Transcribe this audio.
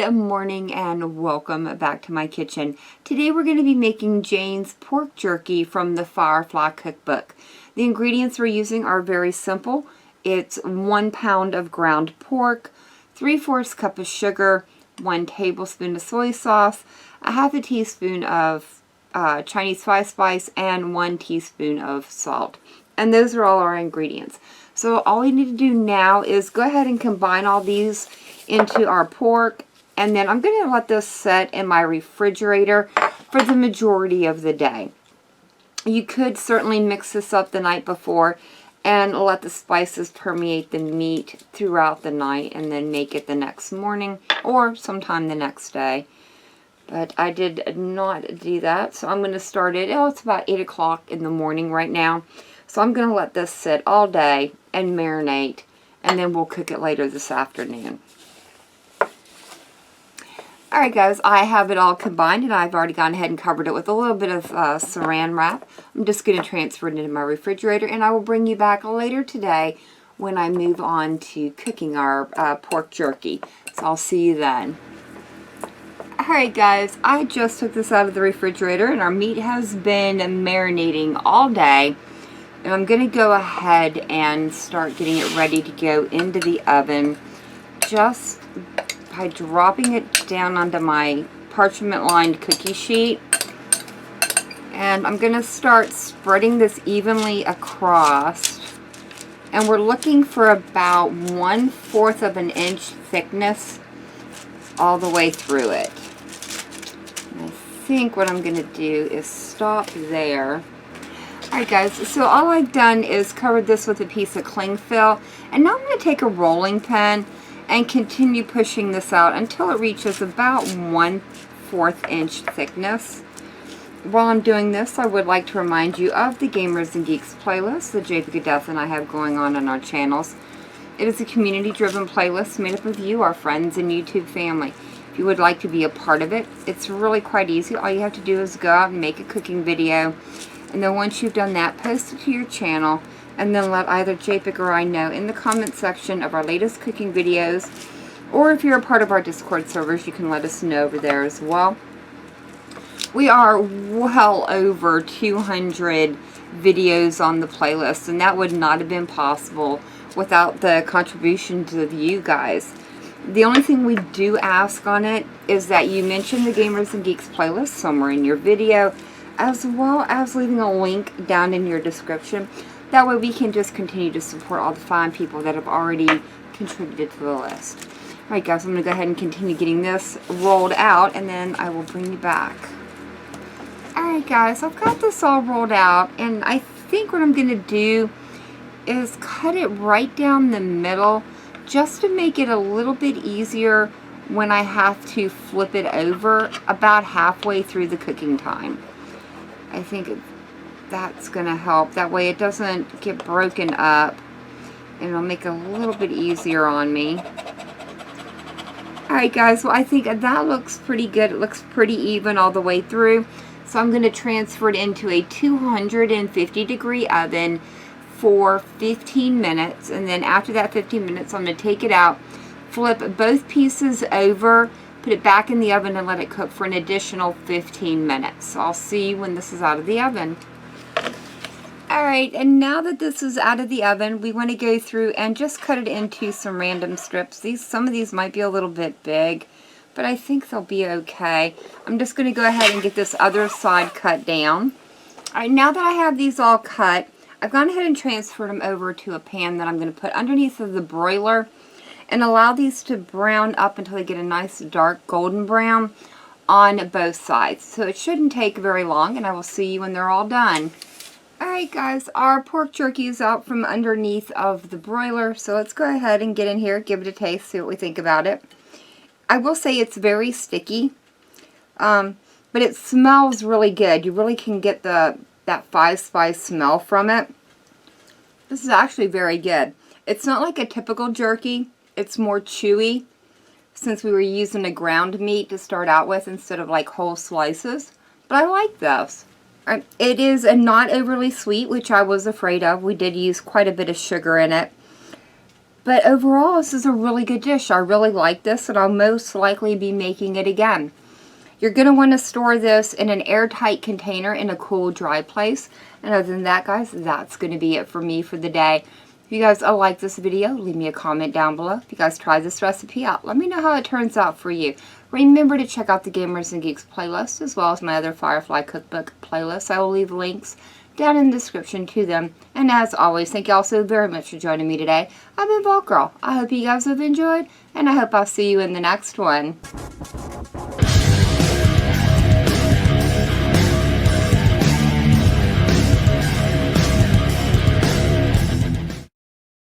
Good morning and welcome back to my kitchen. Today we're going to be making Jayne's pork jerky from the Firefly Cookbook. The ingredients we're using are very simple. It's 1 pound of ground pork, 3/4 cup of sugar, 1 tablespoon of soy sauce, a half a teaspoon of Chinese spice, and 1 teaspoon of salt. And those are all our ingredients. So all we need to do now is go ahead and combine all these into our pork, and then I'm going to let this set in my refrigerator for the majority of the day. You could certainly mix this up the night before and let the spices permeate the meat throughout the night and then make it the next morning or sometime the next day. But I did not do that, so I'm going to start it. Oh, it's about 8 o'clock in the morning right now. So I'm going to let this sit all day and marinate, and then we'll cook it later this afternoon. Alright guys, I have it all combined, and I've already gone ahead and covered it with a little bit of saran wrap. I'm just going to transfer it into my refrigerator, and I will bring you back later today when I move on to cooking our pork jerky. So I'll see you then. Alright guys, I just took this out of the refrigerator, and our meat has been marinating all day. And I'm going to go ahead and start getting it ready to go into the oven just by dropping it down onto my parchment lined cookie sheet. And I'm going to start spreading this evenly across. And we're looking for about 1/4 of an inch thickness all the way through it. And I think what I'm going to do is stop there. Alright guys, so all I've done is covered this with a piece of cling film, and now I'm going to take a rolling pin and continue pushing this out until it reaches about 1/4 inch thickness. While I'm doing this, I would like to remind you of the Gamers and Geeks playlist that JP and I have going on our channels. It is a community-driven playlist made up of you, our friends and YouTube family. If you would like to be a part of it, it's really quite easy. All you have to do is go out and make a cooking video. And then once you've done that, post it to your channel, and then let either JPIC or I know in the comment section of our latest cooking videos. Or if you're a part of our Discord servers, you can let us know over there as well. We are well over 200 videos on the playlist, and that would not have been possible without the contributions of you guys. The only thing we do ask on it is that you mention the Gamers and Geeks playlist somewhere in your video, as well as leaving a link down in your description. That way we can just continue to support all the fine people that have already contributed to the list. Alright guys, I'm going to go ahead and continue getting this rolled out, and then I will bring you back. Alright guys, I've got this all rolled out, and I think what I'm going to do is cut it right down the middle just to make it a little bit easier when I have to flip it over about halfway through the cooking time. I think that's going to help. That way it doesn't get broken up, and it'll make it a little bit easier on me. Alright guys, well I think that looks pretty good. It looks pretty even all the way through. So I'm going to transfer it into a 250-degree oven for 15 minutes. And then after that 15 minutes, I'm going to take it out, flip both pieces over, put it back in the oven, and let it cook for an additional 15 minutes. So I'll see you when this is out of the oven. Alright, and now that this is out of the oven, we want to go through and just cut it into some random strips. Some of these might be a little bit big, but I think they'll be okay. I'm just going to go ahead and get this other side cut down. Alright, now that I have these all cut, I've gone ahead and transferred them over to a pan that I'm going to put underneath of the broiler and allow these to brown up until they get a nice dark golden brown on both sides. So it shouldn't take very long, and I will see you when they're all done. Alright guys, our pork jerky is out from underneath of the broiler, so let's go ahead and get in here, give it a taste, see what we think about it. I will say it's very sticky, but it smells really good. You really can get that 5-spice smell from it. This is actually very good. It's not like a typical jerky. It's more chewy, since we were using a ground meat to start out with instead of like whole slices. But I like this. It is not overly sweet, which I was afraid of. We did use quite a bit of sugar in it. But overall, this is a really good dish. I really like this, and I'll most likely be making it again. You're going to want to store this in an airtight container in a cool, dry place. And other than that, guys, that's going to be it for me for the day. If you guys like this video, leave me a comment down below. If you guys try this recipe out, let me know how it turns out for you. Remember to check out the Gamers and Geeks playlist, as well as my other Firefly Cookbook playlist. I will leave links down in the description to them. And as always, thank you all so very much for joining me today. I've been Vault Girl. I hope you guys have enjoyed, and I hope I'll see you in the next one.